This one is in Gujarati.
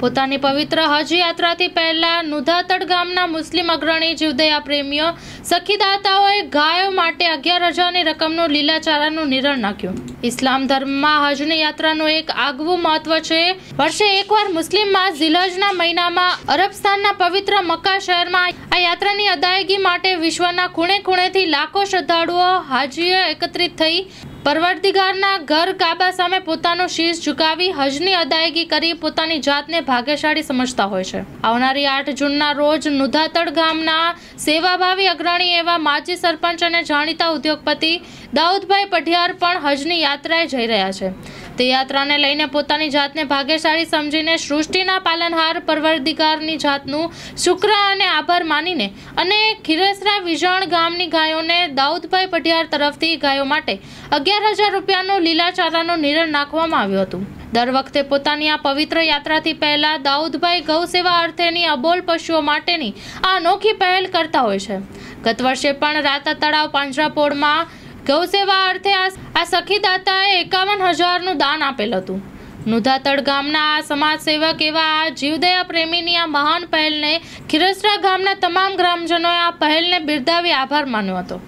પોતાની પવિત્ર હજ યાત્રાથી પહેલા નુધાતડ ગામના મુસ્લિમ અગ્રણી જીવદયા પ્રેમીઓ સખીદાતાઓએ ગાયો માટે 11,000ની રકમનું લીલાચારાનું નિરણ નાખ્યું। ઇસ્લામ ધર્મમાં હજની યાત્રાનું એક આગવું મહત્વ છે। વર્ષે એકવાર મુસ્લિમ માસ ઝિલહજના મહિનામાં અરબસ્તાનના પવિત્ર મક્કા શહેરમાં આ યાત્રાની અદાયગી માટે વિશ્વના ખૂણે ખૂણેથી લાખો શ્રદ્ધાળુઓ હાજીઓ એકત્રિત થઈ પરવરદિગારના ઘર કાબા સામે પોતાનો શીશ ઝુકાવી હજની અદાયગી કરી પોતાની જાતને ભાગ્યશાળી સમજતા હોય છે। આવનારી 8 જૂનના રોજ નુધાતડ ગામના સેવાભાવી અગ્રણી એવા માજી સરપંચ અને જાણીતા ઉદ્યોગપતિ દાઉદભાઈ પઢિયાર પણ હજની યાત્રાએ જઈ રહ્યા છે। તે યાત્રાને લઈને પોતાની જાતને ભાગ્યશાળી સમજીને સૃષ્ટિના પાલનહાર પરવરદિગારની જાતનું શુક્ર અને આભાર માનીને અને ખીરસરા વિજણ ગામની ગાયોને દાઉદભાઈ પઢિયાર તરફથી ગાયો માટે 11,000 રૂપિયાનું લીલાચારાનું નિરણ નાખવામાં આવ્યું હતું। દર વખતે પોતાની આ પવિત્ર યાત્રાથી પહેલા દાઉદભાઈ ગૌ સેવા અર્થેની અબોલ પશુઓ માટેની આ અનોખી પહેલ કરતા હોય છે। ગત વર્ષે પણ રાતા તળાવ પાંજરાપોળમાં ગૌ સેવા અર્થે આ સખીદાતાએ 51,000નું દાન આપેલ હતું। નુધાતડ ગામના આ સમાજ સેવક એવા આ જીવદયા પ્રેમીની આ મહાન પહેલને ખીરસરા ગામના તમામ ગ્રામજનોએ આ પહેલને બિરદાવી આભાર માન્યો હતો।